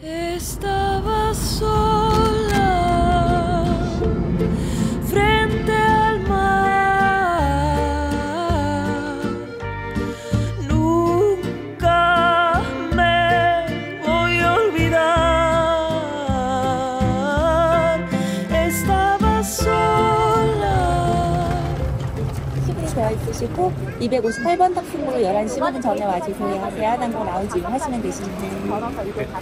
Estaba sola frente al mar. Nunca me voy a olvidar. Estaba sola. 시간이 되어 있으시고 258번 탑승으로 11시 15분 전에 와주세요. 대한항공 라운지 이용하시면 되십니다.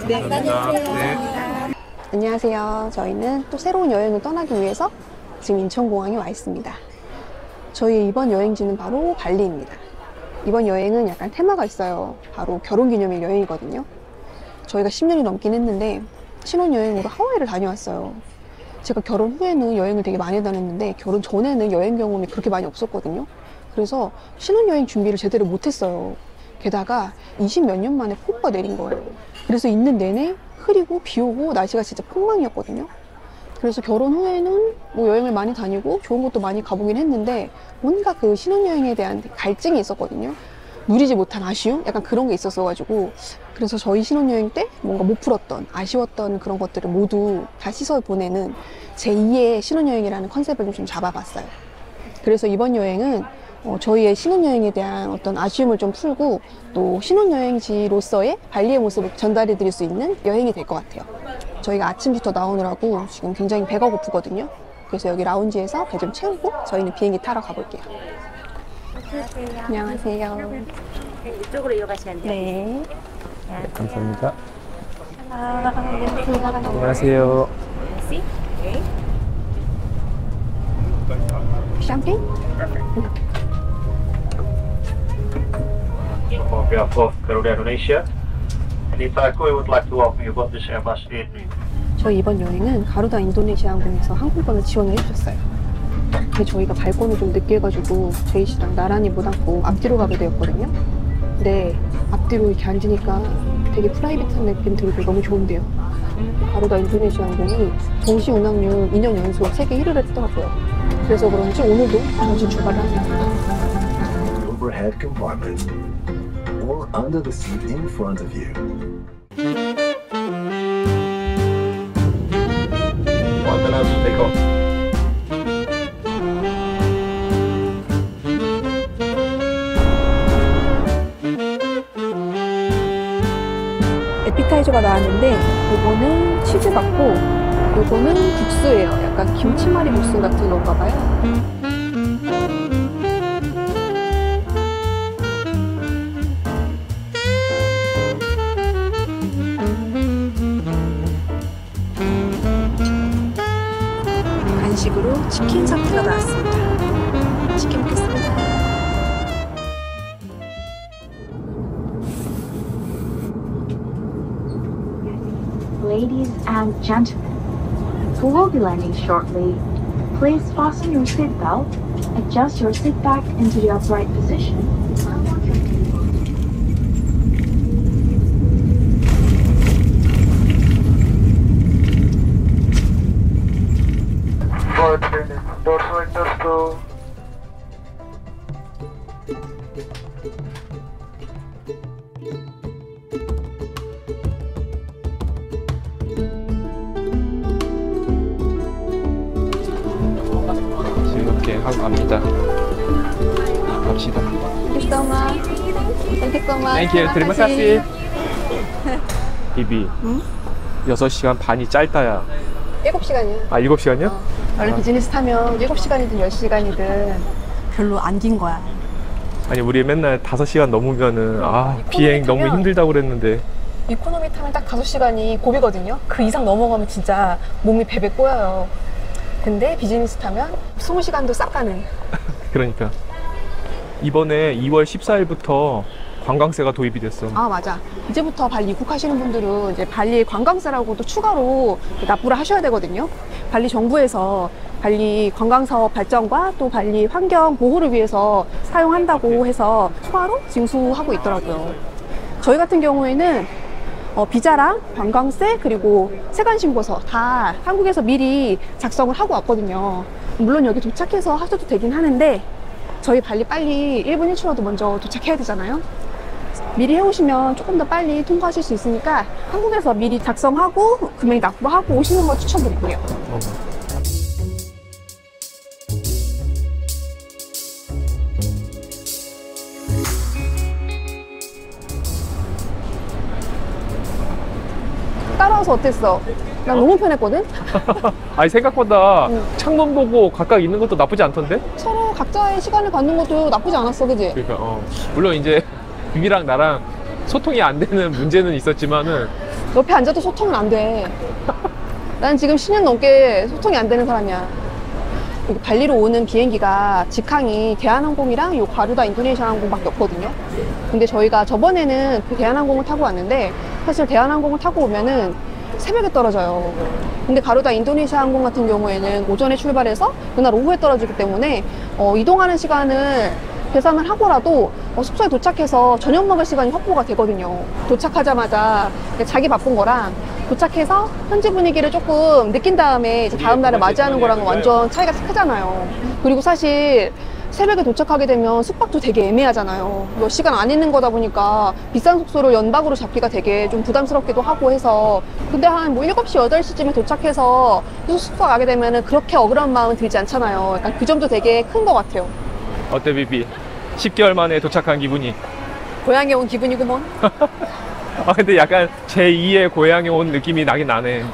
네, 안녕하세요. 안녕하세요. 저희는 또 새로운 여행을 떠나기 위해서 지금 인천공항에 와 있습니다. 저희의 이번 여행지는 바로 발리입니다. 이번 여행은 약간 테마가 있어요. 바로 결혼기념일 여행이거든요. 저희가 10년이 넘긴 했는데 신혼여행으로 하와이를 다녀왔어요. 제가 결혼 후에는 여행을 되게 많이 다녔는데 결혼 전에는 여행 경험이 그렇게 많이 없었거든요. 그래서 신혼여행 준비를 제대로 못했어요. 게다가 20몇 년 만에 폭우가 내린 거예요. 그래서 있는 내내 흐리고 비 오고 날씨가 진짜 폭망이었거든요. 그래서 결혼 후에는 뭐 여행을 많이 다니고 좋은 곳도 많이 가보긴 했는데 뭔가 그 신혼여행에 대한 갈증이 있었거든요. 누리지 못한 아쉬움? 약간 그런 게 있었어가지고 그래서 저희 신혼여행 때 뭔가 못 풀었던 아쉬웠던 그런 것들을 모두 다 씻어 보내는 제2의 신혼여행이라는 컨셉을 좀 잡아봤어요. 그래서 이번 여행은 저희의 신혼여행에 대한 어떤 아쉬움을 좀 풀고 또 신혼여행지로서의 발리의 모습을 전달해 드릴 수 있는 여행이 될 것 같아요. 저희가 아침부터 나오느라고 지금 굉장히 배가 고프거든요. 그래서 여기 라운지에서 배 좀 채우고 저희는 비행기 타러 가볼게요. 안녕하세요. 안녕하세요. 이쪽으로 이용하시면 돼요. 네. 네, 감사합니다. 안녕하세요. 안녕하세요. 샴페인? On behalf of Garuda Indonesia, and in fact, we would like to welcome you aboard this Airbus A3. 저희 이번 여행은 가루다 인도네시아 항공에서 항공권을 지원을 해주셨어요. 근데 저희가 발권을 좀 늦게 해가지고 제이 씨랑 나란히 못 앉고 앞뒤로 가게 되었거든요. 근데 앞뒤로 이렇게 앉으니까 되게 프라이빗한 느낌 들고 너무 좋은데요. 가루다 인도네시아 항공이 정시 운항률 2년 연속 세계 1위를 했더라고요. 그래서 그런지 오늘도 정시 출발을 합니다. Overhead compartment or under the seat in front of you. One minute, take off. 에피타이저가 나왔는데 이거는 치즈 같고 이거는 국수예요. 약간 김치말이 국수 같은 건가 봐요. 간식으로 치킨 사태가 나왔습니다. 치킨 먹겠습니다. Ladies and gentlemen, we will be landing shortly. Please fasten your seatbelt, adjust your seat back into the upright position. Doors windows to. 즐겁게 하고 갑니다. 갑시다. Thank you so much. Thank you so much. Thank you. terima kasih. 비비. 응? 6시간 반이 짧다야. 7시간이요. 아, 7시간이요? 원래 비즈니스 타면 7시간이든 10시간이든 별로 안 긴 거야. 아니, 우리 맨날 5시간 넘으면은 비행 너무 타면 힘들다고 그랬는데. 이코노미 타면 딱 5시간이 고비거든요. 그 이상 넘어가면 진짜 몸이 베베 꼬여요. 근데 비즈니스 타면 20시간도 싹 가는. 그러니까 이번에 2월 14일부터 관광세가 도입이 됐어. 아, 맞아. 이제부터 발리 입국하시는 분들은 이제 발리 관광세라고 또 추가로 납부를 하셔야 되거든요. 발리 정부에서 발리 관광사업 발전과 또 발리 환경 보호를 위해서 사용한다고 해서 추가로 징수하고 있더라고요. 저희 같은 경우에는 비자랑 관광세 그리고 세관신고서 다 한국에서 미리 작성을 하고 왔거든요. 물론 여기 도착해서 하셔도 되긴 하는데 저희 발리 빨리 1분 1초라도 먼저 도착해야 되잖아요. 미리 해오시면 조금 더 빨리 통과하실 수 있으니까 한국에서 미리 작성하고 금액 납부하고 오시는 걸 추천드릴게요. 따라와서 어땠어? 난 너무 편했거든? 아니 생각보다 창문 보고 각각 있는 것도 나쁘지 않던데? 서로 각자의 시간을 갖는 것도 나쁘지 않았어, 그지? 그러니까 물론 이제 비비랑 나랑 소통이 안 되는 문제는 있었지만은 옆에 앉아도 소통은 안 돼. 난 지금 10년 넘게 소통이 안 되는 사람이야. 여기 발리로 오는 비행기가 직항이 대한항공이랑 요 가루다 인도네시아 항공밖에 없거든요. 근데 저희가 저번에는 그 대한항공을 타고 왔는데 사실 대한항공을 타고 오면은 새벽에 떨어져요. 근데 가루다 인도네시아 항공 같은 경우에는 오전에 출발해서 그날 오후에 떨어지기 때문에 이동하는 시간을 계산을 하고라도 숙소에 도착해서 저녁 먹을 시간이 확보가 되거든요. 도착하자마자 자기 바쁜 거랑 도착해서 현지 분위기를 조금 느낀 다음에 이제 다음 날을 맞이하는 거랑은 완전 차이가 크잖아요. 그리고 사실 새벽에 도착하게 되면 숙박도 되게 애매하잖아요. 몇 시간 안 있는 거다 보니까 비싼 숙소를 연박으로 잡기가 되게 좀 부담스럽기도 하고 해서 근데 한 뭐 7시, 8시쯤에 도착해서 숙소 가게 되면은 그렇게 억울한 마음은 들지 않잖아요. 약간 그 점도 되게 큰 것 같아요. 어때 비비? 10개월 만에 도착한 기분이? 고향에 온 기분이구먼. 근데 약간 제2의 고향에 온 느낌이 나긴 나네.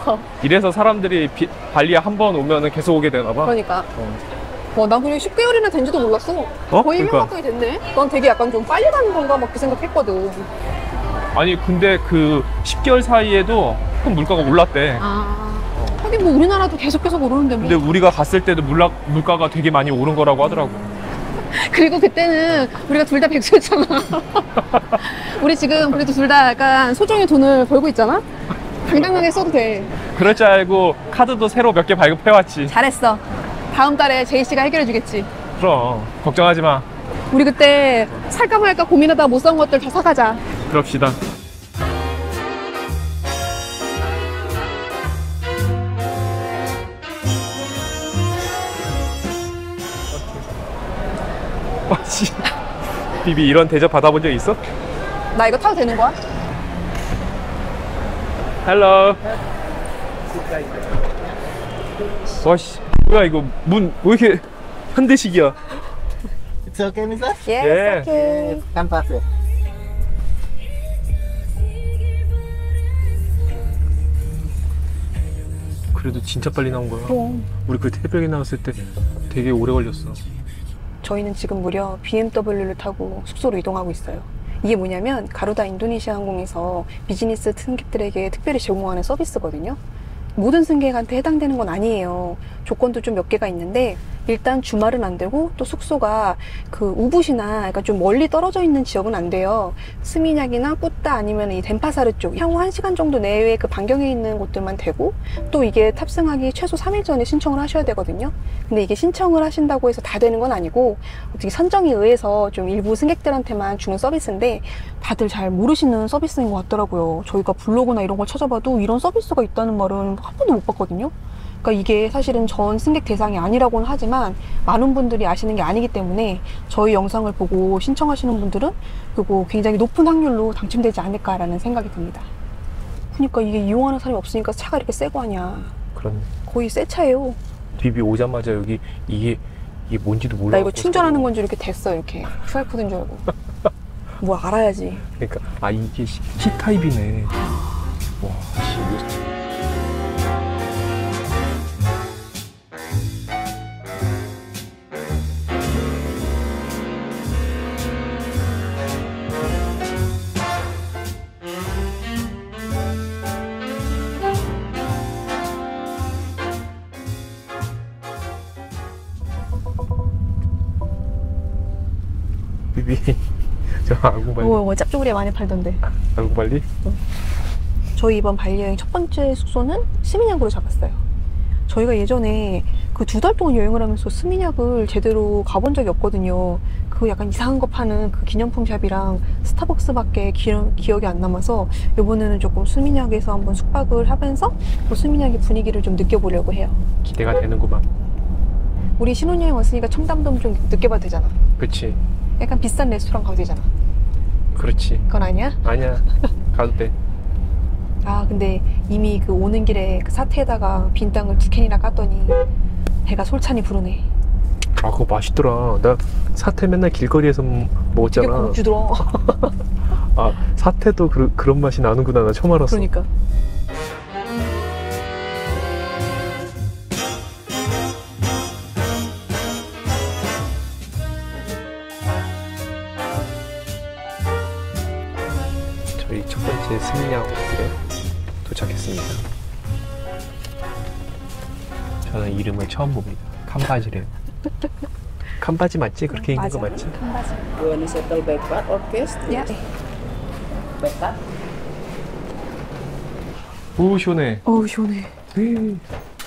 이래서 사람들이 발리에 한 번 오면은 계속 오게 되나 봐. 그러니까 난 그냥 10개월이나 된지도 몰랐어. 거의 1년 그러니까. 가까이 됐네. 난 되게 약간 좀 빨리 가는 건가 막 그 생각했거든. 아니 근데 그 10개월 사이에도 큰 물가가 올랐대. 하긴 뭐 우리나라도 계속 오르는데 뭐. 근데 우리가 갔을 때도 물가가 되게 많이 오른 거라고 하더라고. 그리고 그때는 우리가 둘 다 백수였잖아. 우리 지금 그래도 둘 다 약간 소정의 돈을 벌고 있잖아. 당당하게 써도 돼. 그럴 줄 알고 카드도 새로 몇 개 발급해왔지. 잘했어. 다음 달에 제이 씨가 해결해 주겠지. 그럼 걱정하지 마. 우리 그때 살까 말까 고민하다 못 산 것들 다 사가자. 그럽시다. 비비 이런 대접 받아본 적 있어? 나 이거 타도 되는 거야? 헬로. 와씨 뭐야 이거 문 왜 이렇게 현대식이야? It's okay, Misa? 예. 오케이. Come pass it. 그래도 진짜 빨리 나온 거야. 그럼. 우리 그 새벽에 나왔을 때 되게 오래 걸렸어. 저희는 지금 무려 BMW를 타고 숙소로 이동하고 있어요. 이게 뭐냐면 가루다 인도네시아 항공에서 비즈니스 승객들에게 특별히 제공하는 서비스거든요. 모든 승객한테 해당되는 건 아니에요. 조건도 좀 몇 개가 있는데 일단 주말은 안 되고 또 숙소가 그 우붓이나 약간 좀 멀리 떨어져 있는 지역은 안 돼요. 스미냑이나 꾸따 아니면 이 덴파사르 쪽 향후 1시간 정도 내외의 그 반경에 있는 곳들만 되고 또 이게 탑승하기 최소 3일 전에 신청을 하셔야 되거든요. 근데 이게 신청을 하신다고 해서 다 되는 건 아니고 어떻게 선정에 의해서 좀 일부 승객들한테만 주는 서비스인데 다들 잘 모르시는 서비스인 것 같더라고요. 저희가 블로그나 이런 걸 찾아봐도 이런 서비스가 있다는 말은 한 번도 못 봤거든요. 그러니까 이게 사실은 전 승객 대상이 아니라고는 하지만 많은 분들이 아시는 게 아니기 때문에 저희 영상을 보고 신청하시는 분들은 그리고 굉장히 높은 확률로 당첨되지 않을까라는 생각이 듭니다. 그러니까 이게 이용하는 사람이 없으니까 차가 이렇게 새거 아니야. 그렇네. 거의 새 차예요. 비비 오자마자 여기 이게 뭔지도 몰라. 나 이거 충전하는 건지 이렇게 됐어. 이렇게 QR코드인 줄 알고. 뭐 알아야지. 그러니까 이게 C타입이네. 와 씨. 비비 저 아구발리. 짭조구리에 많이 팔던데. 아구발리? 저희 이번 발리 여행 첫 번째 숙소는 스미냑으로 잡았어요. 저희가 예전에 그 2달 동안 여행을 하면서 스미냑을 제대로 가본 적이 없거든요. 그 약간 이상한 거 파는 그 기념품 샵이랑 스타벅스밖에 기억이 안 남아서 이번에는 조금 스미냑에서 한번 숙박을 하면서 그 스미냑의 분위기를 좀 느껴보려고 해요. 기대가 되는구만. 우리 신혼여행 왔으니까 청담동 좀 느껴봐도 되잖아. 그치. 약간 비싼 레스토랑 가도 되잖아. 그렇지. 그건 아니야? 아니야. 가도 돼. 아 근데 이미 그 오는 길에 그 사태에다가 빈 땅을 2캔이나 깠더니 배가 솔찬히 부르네. 아 그거 맛있더라. 나 사태 맨날 길거리에서 되게 먹었잖아. 고급주더라. 아 사태도 그런 맛이 나는구나. 나 처음 알았어. 그러니까. 저희 첫 번째 스미냑 호텔에 도착했습니다. 저는 이름을 처음 봅니다. 캄바지래요. 캄바지 맞지? 그렇게 읽는 거 맞지? You wanna settle back part or guest? 야. Back part? 오 시원해. 어우 시원해.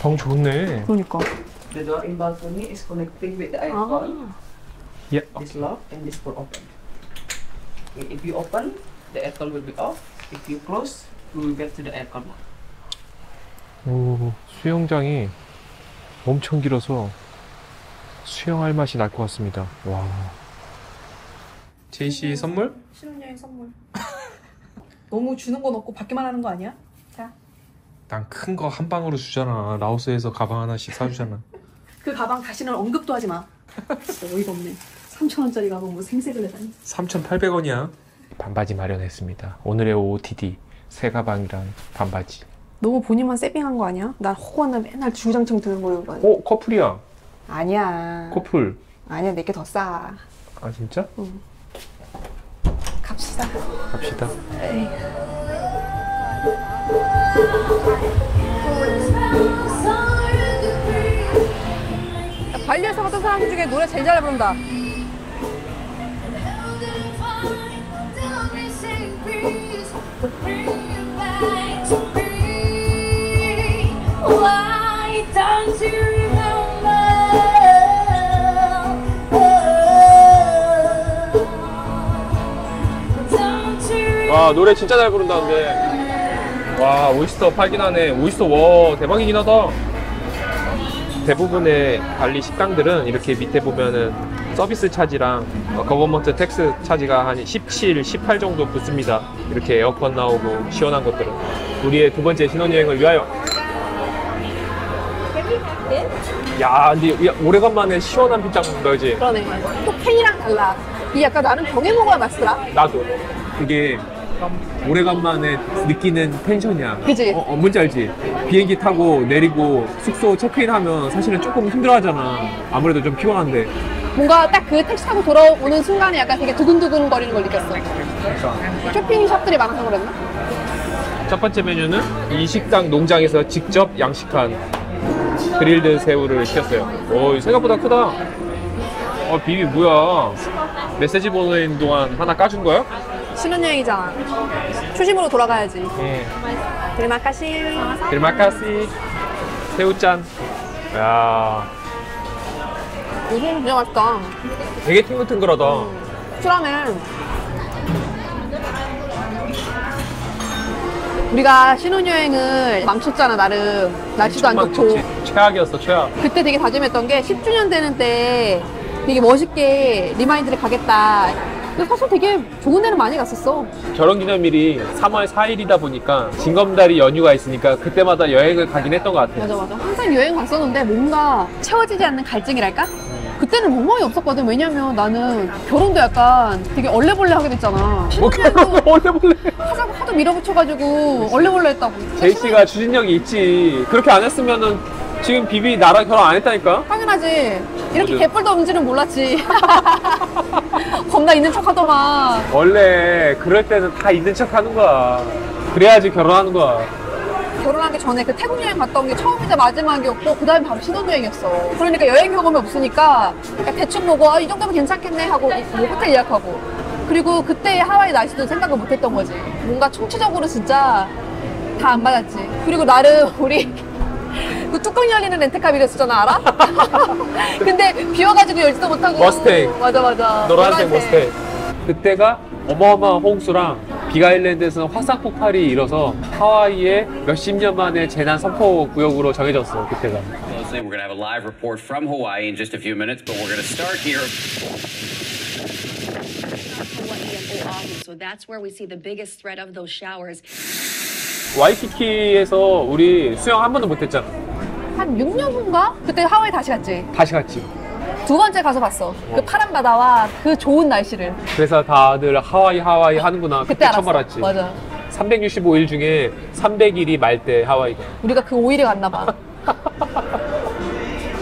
방 좋네. 그러니까. The door in balcony is connecting with the aircon. 예. This lock and this door open. If you open, the aircon will be off. If you close, you will get to the aircon. 오 수영장이 엄청 길어서 수영할 맛이 날 것 같습니다. 와. 제이씨 선물? 신혼여행 선물. 너무 주는 건 없고 받기만 하는 거 아니야? 자. 난 큰 거 한 방으로 주잖아. 라오스에서 가방 하나씩 사주잖아. 그 가방 다시는 언급도 하지 마. 진짜 어이가 없네. 3,000원짜리 가방 뭐 생색을 내다니. 3,800원이야. 반바지 마련했습니다. 오늘의 OOTD 새 가방이랑 반바지. 너무 본인만 세빙한 거 아니야? 난 호구는 맨날 주구장창 드는 거예요. 오 커플이야. 아니야. 커플. 아니야 내게 더 싸. 아 진짜? 응. 갑시다. 갑시다. 에이. 발리에서 봤던 사람 중에 노래 제일 잘 부른다. 와 노래 진짜 잘 부른다 근데. 와 오이스터 팔긴 하네. 오이스터 와 대박이긴 하다. 대부분의 발리 식당들은 이렇게 밑에 보면은 서비스 차지랑 거버먼트 텍스 차지가 한 17, 18 정도 붙습니다. 이렇게 에어컨 나오고 시원한 것들은. 우리의 두 번째 신혼여행을 위하여. 야 근데 오래간만에 시원한 빗장 먹는다 그지? 그러네. 또 팬이랑 달라. 이 약간 나는 병에 먹어야 맛있더라. 나도. 그게 오래간만에 느끼는 펜션이야. 그치? 뭔지 알지? 비행기 타고 내리고 숙소 체크인하면 사실은 조금 힘들어하잖아. 아무래도 좀 피곤한데. 뭔가 딱 그 택시 타고 돌아오는 순간에 약간 되게 두근두근 거리는 걸 느꼈어. 쇼핑샵들이 많아서 그랬나? 첫 번째 메뉴는 이 식당 농장에서 직접 양식한 그릴드 새우를 시켰어요. 오, 생각보다 크다. 비비 뭐야? 메시지 보내는 동안 하나 까준 거야? 신혼여행이잖아. 초심으로 돌아가야지. 예. 드리마카시. 들마카시 새우짠. 야, 요즘 진짜 맛있다. 되게 탱글탱글하다. 쿨하네. 우리가 신혼여행을 맘쳤잖아 나름. 날씨도 안 좋고. 최악이었어 최악. 그때 되게 다짐했던 게 10주년 되는 때 되게 멋있게 리마인드를 가겠다. 근데 사실 되게 좋은 데는 많이 갔었어. 결혼기념일이 3월 4일이다 보니까 징검다리 연휴가 있으니까 그때마다 여행을 가긴 했던 것 같아. 맞아. 항상 여행 갔었는데 뭔가 채워지지 않는 갈증이랄까? 그때는 멍멍이 없었거든. 왜냐면 나는 결혼도 약간 되게 얼레벌레 하게 됐잖아. 뭐 결혼을 얼레벌레. 하자고 하도 밀어붙여가지고 얼레벌레 했다고. 제이씨가 추진력이 있지. 그렇게 안 했으면은 지금 비비 나랑 결혼 안 했다니까? 당연하지. 이렇게 맞아. 개뿔도 없는지는 몰랐지. 겁나 있는 척 하더만. 원래 그럴 때는 다 있는 척 하는 거야. 그래야지 결혼하는 거야. 결혼하기 전에 그 태국 여행 갔던 게 처음이자 마지막이었고 그 다음에 바로 신혼여행이었어. 그러니까 여행 경험이 없으니까 대충 보고 이 정도면 괜찮겠네 하고 뭐 호텔 예약하고. 그리고 그때 하와이 날씨도 생각을 못했던 거지. 뭔가 총체적으로 진짜 다 안 맞았지. 그리고 나름 우리 그 뚜껑 열리는 렌트카 빌렸었잖아, 알아? 근데 비워가지고 열지도 못하고. 머스탱. 맞아. 노란색 머스탱. 그때가 어마어마한 홍수랑 빅아일랜드에서는 화산 폭발이 일어서 하와이에 몇십 년 만에 재난 선포 구역으로 정해졌어, 그때가. We're going to have a live report from Hawaii in just a few minutes, but we're going to start here. So that's where we see the biggest threat of those showers. 와이키키에서 우리 수영 한 번도 못했잖아. 한 6년 후인가? 그때 하와이 다시 갔지? 다시 갔지. 두 번째 가서 봤어. 그 파란 바다와 그 좋은 날씨를. 그래서 다들 하와이 하는구나. 그때 처음 알았어. 알았지. 맞아. 365일 중에 300일이 말대 하와이가. 우리가 그 5일에 갔나 봐.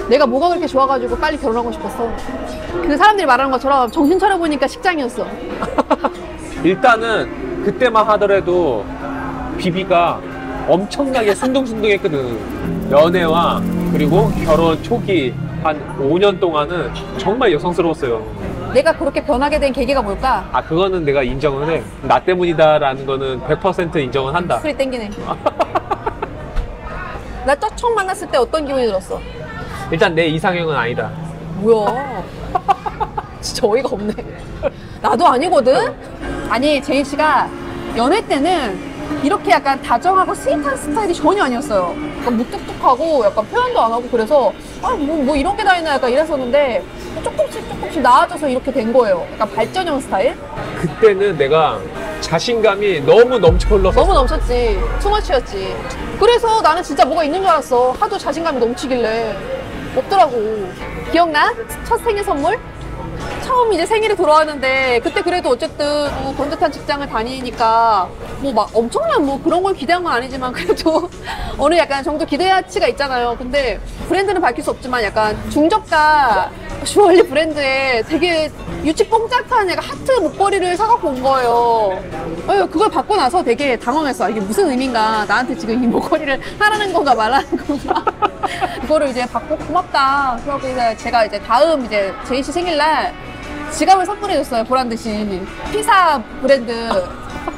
내가 뭐가 그렇게 좋아가지고 빨리 결혼하고 싶었어. 그 사람들이 말하는 것처럼 정신 차려보니까 식장이었어. 일단은 그때만 하더라도 비비가 엄청나게 순둥순둥했거든. 연애와 그리고 결혼 초기 한 5년 동안은 정말 여성스러웠어요. 내가 그렇게 변하게 된 계기가 뭘까? 아, 그거는 내가 인정을 해. 나 때문이다라는 거는 100% 인정은 한다. 술이 땡기네. 나 처음 만났을 때 어떤 기분이 들었어? 일단 내 이상형은 아니다. 뭐야? 진짜 어이가 없네. 나도 아니거든? 아니, 제인 씨가 연애 때는 이렇게 약간 다정하고 스윗한 스타일이 전혀 아니었어요. 약간 묵뚝뚝하고 약간 표현도 안 하고 그래서 뭐 이런 게 다 있나 약간 이랬었는데 조금씩 나아져서 이렇게 된 거예요. 약간 발전형 스타일? 그때는 내가 자신감이 너무 넘쳐 흘렀어. 너무 넘쳤지. 투머치였지. 그래서 나는 진짜 뭐가 있는 줄 알았어. 하도 자신감이 넘치길래. 없더라고. 기억나? 첫 생일 선물? 처음 이제 생일에 돌아왔는데 그때 그래도 어쨌든 뭐 번듯한 직장을 다니니까 뭐 막 엄청난 뭐 그런 걸 기대한 건 아니지만 그래도 어느 약간 정도 기대치가 있잖아요. 근데 브랜드는 밝힐 수 없지만 약간 중저가 주얼리 브랜드에 되게 유치 뽕짝한 약간 하트 목걸이를 사갖고 온 거예요. 그걸 받고 나서 되게 당황했어. 이게 무슨 의미인가? 나한테 지금 이 목걸이를 하라는 건가 말라는 건가? 그거를 이제 받고 고맙다. 그러고 제가 이제 다음 이제 제인 씨 생일날 지갑을 선물해줬어요. 보란 듯이 피사 브랜드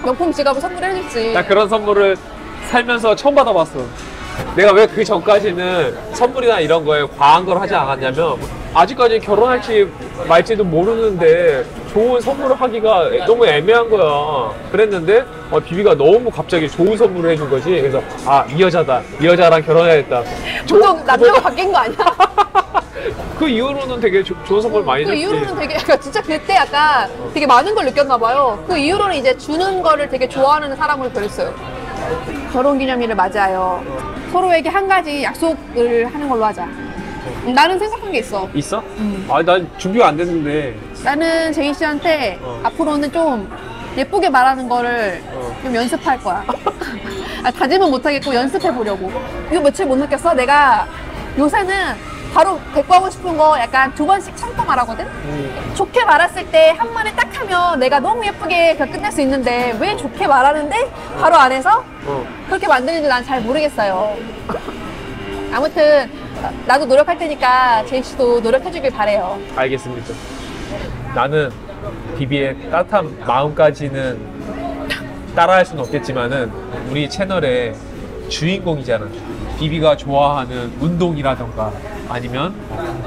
명품 지갑을 선물해줬지. 나 그런 선물을 살면서 처음 받아봤어. 내가 왜 그 전까지는 선물이나 이런 거에 과한 걸 하지 않았냐면 아직까지 결혼할지 말지도 모르는데 좋은 선물을 하기가 너무 애매한 거야. 그랬는데 비비가 너무 갑자기 좋은 선물을 해준 거지. 그래서 이 여자다. 이 여자랑 결혼해야겠다. 보통 남자가 바뀐 거 아니야? 그 이후로는 되게 좋은 선물 많이 줬지. 그 이후로는 되게 약간 진짜 그때 약간 되게 많은 걸 느꼈나 봐요. 그 이후로는 이제 주는 거를 되게 좋아하는 사람으로 변했어요. 결혼기념일을 맞이하여 서로에게 한 가지 약속을 하는 걸로 하자. 나는 생각한 게 있어. 있어? 난 준비가 안 됐는데. 나는 제인 씨한테 앞으로는 좀 예쁘게 말하는 거를 좀 연습할 거야. 다짐은 못하겠고 연습해 보려고. 이거 며칠 못 느꼈어? 내가 요새는 바로 대꾸하고 싶은 거 약간 두 번씩 참고 말하거든? 좋게 말했을 때 한 마디 딱 하면 내가 너무 예쁘게 끝낼 수 있는데 왜 좋게 말하는데 바로 안 해서 그렇게 만드는지 난 잘 모르겠어요. 아무튼 나도 노력할 테니까 제인 씨도 노력해 주길 바래요. 알겠습니다. 나는 비비의 따뜻한 마음까지는 따라할 수는 없겠지만은 우리 채널의 주인공이잖아. 비비가 좋아하는 운동이라던가 아니면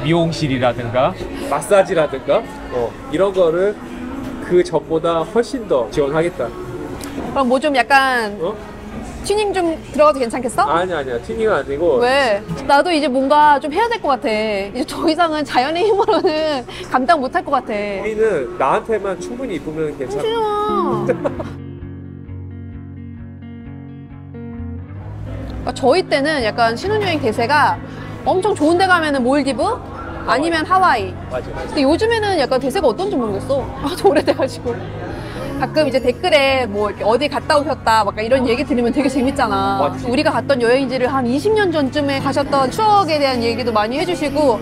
미용실이라든가 마사지라든가 이런 거를 그 전보다 훨씬 더 지원하겠다. 그럼 뭐 좀 약간 튜닝 좀 들어가도 괜찮겠어? 아니야 튜닝은 아니고. 왜? 나도 이제 뭔가 좀 해야 될 것 같아. 이제 더 이상은 자연의 힘으로는 감당 못할 것 같아. 우리는 나한테만 충분히 이쁘면 괜찮아. 저희 때는 약간 신혼여행 대세가 엄청 좋은 데 가면은 몰디브? 아니면 하와이. 맞아. 근데 요즘에는 약간 대세가 어떤지 모르겠어. 좀 오래돼가지고. 가끔 이제 댓글에 뭐 이렇게 어디 갔다 오셨다 막 이런 얘기 들으면 되게 재밌잖아. 맞지. 우리가 갔던 여행지를 한 20년 전쯤에 가셨던 추억에 대한 얘기도 많이 해주시고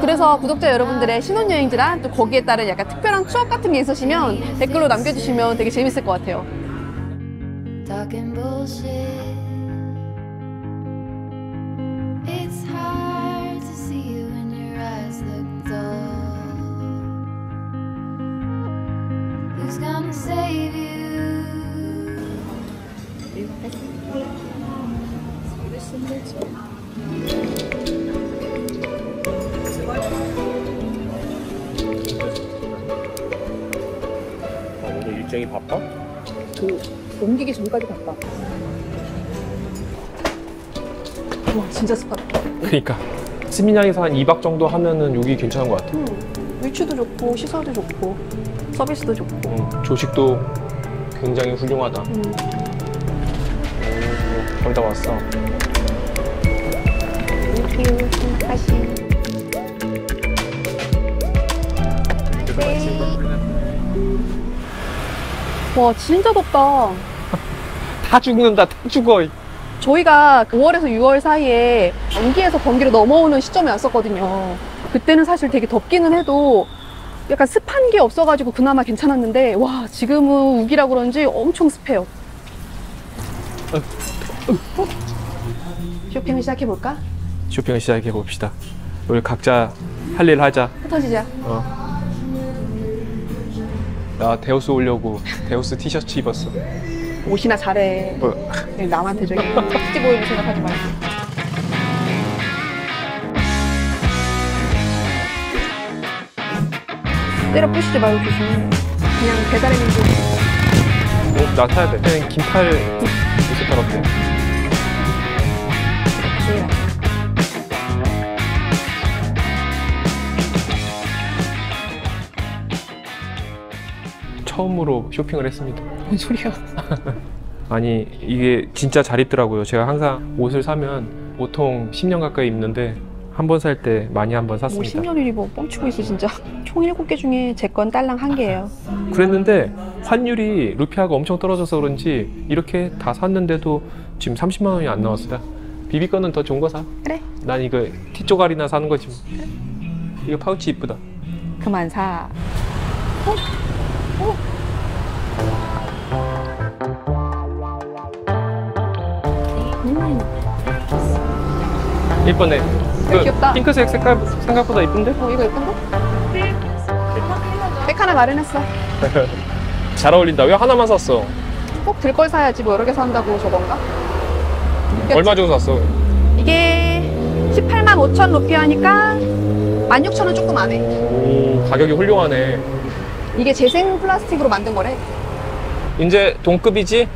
그래서 구독자 여러분들의 신혼여행지랑 또 거기에 따른 약간 특별한 추억 같은 게 있으시면 댓글로 남겨주시면 되게 재밌을 것 같아요. Talking bullshit. It's hard to see you when your eyes look dull. Who's gonna save you? 오늘 일정이 바빠? 옮기기 전까지 바빠. 와 진짜 습하다. 그러니까 스미냥에서 한 2박 정도 하면은 여기 괜찮은 것 같아. 위치도 좋고 시설도 좋고 서비스도 좋고 조식도 굉장히 훌륭하다. 거의 다 왔어. 와 진짜 덥다. 다 죽는다, 다 죽어. 저희가 5월에서 6월 사이에 우기에서 건기로 넘어오는 시점에 왔었거든요. 그때는 사실 되게 덥기는 해도 약간 습한 게 없어가지고 그나마 괜찮았는데 와 지금은 우기라 그런지 엄청 습해요. 쇼핑을 시작해볼까? 쇼핑을 시작해 봅시다. 우리 각자 할 일 하자. 흩어지자. 나 데우스 오려고 데우스 티셔츠 입었어. 옷이나 잘해. 뭐? 남한테 저기 찌 보이는 생각하지 말고. 때려 부시지 말고 조심해. 그냥 배달의 민족. 나 타야 돼. 그냥 긴팔 옷을 팔았대. 그렇지. 처음으로 쇼핑을 했습니다. 뭔 소리야? 아니 이게 진짜 잘 입더라고요. 제가 항상 옷을 사면 보통 10년 가까이 입는데 한 번 살 때 많이 한 번 샀습니다. 뭐 10년이리 뭐 뻥치고 있어 진짜. 총 7개 중에 제 건 딸랑 1개예요. 그랬는데 환율이 루피아가 엄청 떨어져서 그런지 이렇게 다 샀는데도 지금 30만 원이 안 나왔어요. 비비 거는 더 좋은 거 사. 그래. 난 이거 티조가리나 사는 거지. 그래. 이거 파우치 이쁘다. 그만 사. 이쁘네. 귀엽다. 핑크색 색깔 생각보다 이쁜데? 이거 예쁜데? 백 하나 마련했어. 잘 어울린다. 왜 하나만 샀어? 꼭 들 걸 사야지 뭐 여러 개 산다고 저건가? 얼마 주고 샀어? 이게 18만 5천 루피아니까 16,000원 조금 안 해. 오, 가격이 훌륭하네. 이게 재생 플라스틱으로 만든 거래. 이제 동급이지?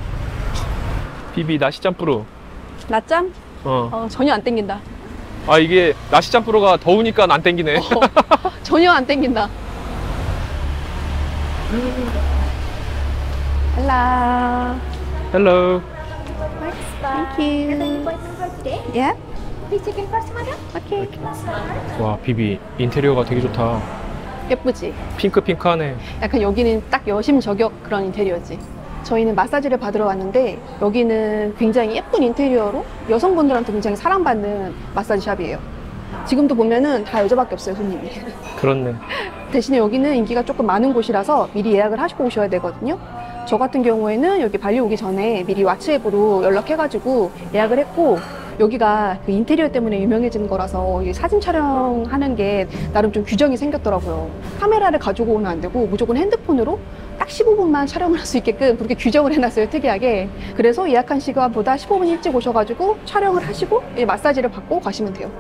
비비 나시짬뿌루. 낮잠? 전혀 안 땡긴다. 아 이게 나시짬뿌루가 더우니까 안 땡기네. 전혀 안 땡긴다. Hello. Hello. Thank you. Yeah? Okay. 와 비비 인테리어가 되게 좋다. 예쁘지? 핑크핑크하네. 약간 여기는 딱 여심 저격 그런 인테리어지. 저희는 마사지를 받으러 왔는데 여기는 굉장히 예쁜 인테리어로 여성분들한테 굉장히 사랑받는 마사지 샵이에요. 지금도 보면은 다 여자밖에 없어요, 손님이. 그렇네. 대신에 여기는 인기가 조금 많은 곳이라서 미리 예약을 하시고 오셔야 되거든요. 저 같은 경우에는 여기 발리 오기 전에 미리 왓츠앱으로 연락해가지고 예약을 했고, 여기가 그 인테리어 때문에 유명해진 거라서 사진 촬영하는 게 나름 좀 규정이 생겼더라고요. 카메라를 가지고 오면 안 되고 무조건 핸드폰으로 딱 15분만 촬영을 할 수 있게끔 그렇게 규정을 해놨어요, 특이하게. 그래서 예약한 시간보다 15분 일찍 오셔가지고 촬영을 하시고 마사지를 받고 가시면 돼요.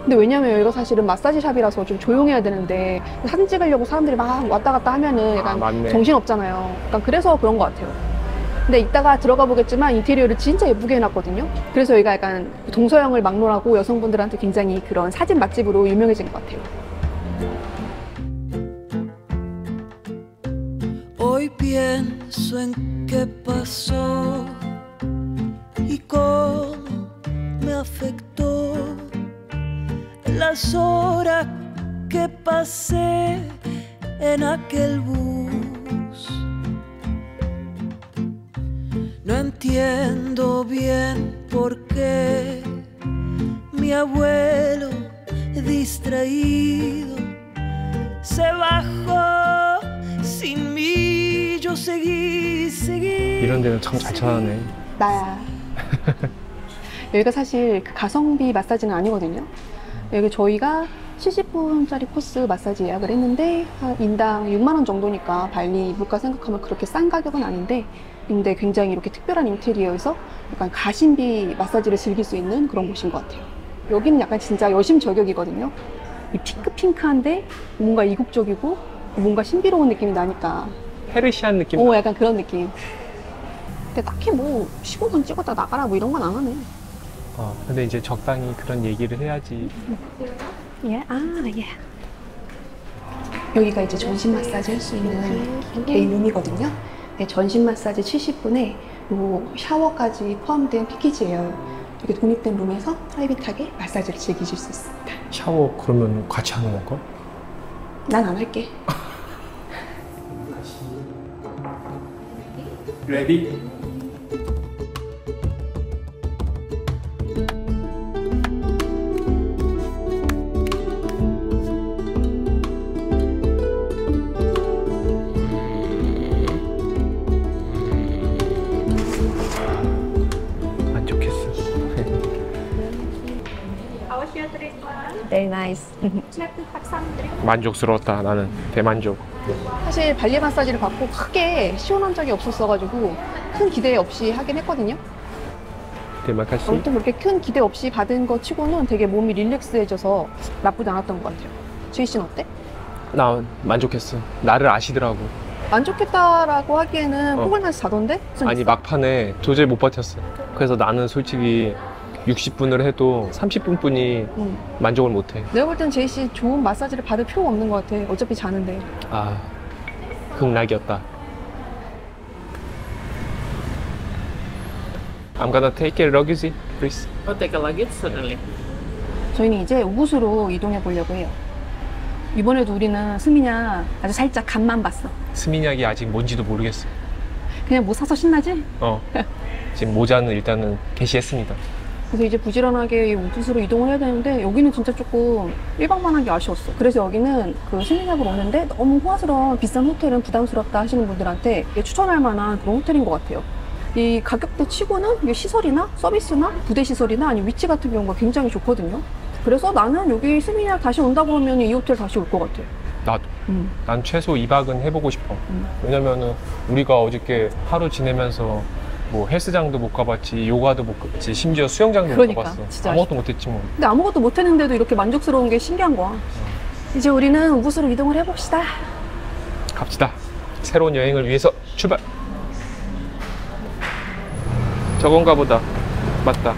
근데 왜냐면 여기가 사실은 마사지 샵이라서 좀 조용해야 되는데 사진 찍으려고 사람들이 막 왔다 갔다 하면은 약간 정신없잖아요. 약간 그래서 그런 것 같아요. 근데 이따가 들어가 보겠지만 인테리어를 진짜 예쁘게 해놨거든요. 그래서 여기가 약간 동서양을 막론하고 여성분들한테 굉장히 그런 사진 맛집으로 유명해진 것 같아요. Hoy pienso en qué pasó y cómo me afectó las horas que pasé en aquel bus. No entiendo bien por qué mi abuelo distraído se bajó sin mí. Yo seguí. 이런 데는 참 잘 찾아내. 나야. 여기가 사실 그 가성비 마사지는 아니거든요. 여기 저희가 70분짜리 코스 마사지 예약을 했는데 인당 6만 원 정도니까 발리 물가 생각하면 그렇게 싼 가격은 아닌데, 근데 굉장히 이렇게 특별한 인테리어에서 약간 가심비 마사지를 즐길 수 있는 그런 곳인 것 같아요. 여기는 약간 진짜 여심 저격이거든요. 이 핑크핑크한데 뭔가 이국적이고 뭔가 신비로운 느낌이 나니까. 페르시안 느낌? 약간 그런 느낌. 근데 딱히 뭐 15분 찍었다 나가라 뭐 이런 건 안 하네. 근데 이제 적당히 그런 얘기를 해야지. 예? 예. 여기가 이제 전신 마사지 할 수 있는 개인 룸이거든요. 네, 전신 마사지 70분에 요 샤워까지 포함된 패키지예요. 이렇게 독립된 룸에서 프라이빗하게 마사지를 즐기실 수 있습니다. 샤워 그러면 같이 하는 건가? 난 안 할게. 레디? 만족했어. Very nice. 만족스러웠다. 나는 대만족. 사실 발리 마사지를 받고 크게 시원한 적이 없었어가지고 큰 기대 없이 하긴 했거든요. 대마카시. 아무튼 그렇게 큰 기대 없이 받은 거 치고는 되게 몸이 릴렉스해져서 나쁘지 않았던 것 같아요. 주희 씨는 어때? 나 만족했어. 나를 아시더라고. 만족했다라고 하기에는 포근해서 자던데? 아니 막판에 도저히 못 버텼어. 그래서 나는 솔직히 60분을 해도 30분뿐이 만족을 못해. 내가 볼 땐 제이 씨 좋은 마사지를 받을 필요가 없는 것 같아. 어차피 자는데. 아, 극락이었다. I'm gonna take a luggage, please. I'll take a luggage, certainly. 저희는 이제 우붓으로 이동해 보려고 해요. 이번에도 우리는 스미냐 아주 살짝 간만 봤어. 스미냑이 아직 뭔지도 모르겠어. 그냥 뭐 사서 신나지? 지금 모자는 일단은 개시했습니다. 그래서 이제 부지런하게 우붓으로 이동을 해야 되는데 여기는 진짜 조금 일방만 하기 아쉬웠어. 그래서 여기는 그 스미냑으로 오는데 너무 호화스러운 비싼 호텔은 부담스럽다 하시는 분들한테 추천할 만한 그런 호텔인 것 같아요. 이 가격대 치고는 이게 시설이나 서비스나 부대 시설이나 아니면 위치 같은 경우가 굉장히 좋거든요. 그래서 나는 여기 스미냑 다시 온다 그러면 이 호텔 다시 올 것 같아. 나도. 난 최소 2박은 해보고 싶어. 왜냐면은 우리가 어저께 하루 지내면서 뭐 헬스장도 못 가봤지, 요가도 못 가봤지, 심지어 수영장도 못 가봤어. 진짜 아무것도 못했지 뭐. 근데 아무것도 못했는데도 이렇게 만족스러운 게 신기한 거야. 이제 우리는 우붓으로 이동을 해봅시다. 갑시다. 새로운 여행을 위해서 출발. 저건가 보다. 맞다.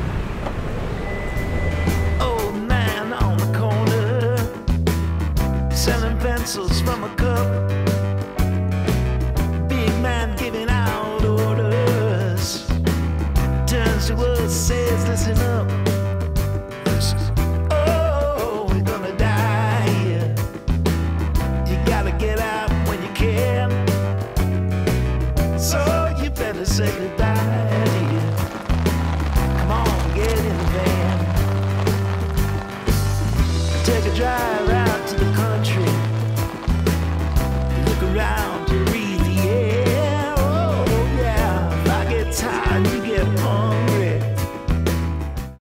Old man on the corner, selling pencils from a cup. Big man giving out orders. Turns to us, says, listen up. Oh, we're gonna die here. You gotta get out when you can. So you better say goodbye. Get in the van, take a drive.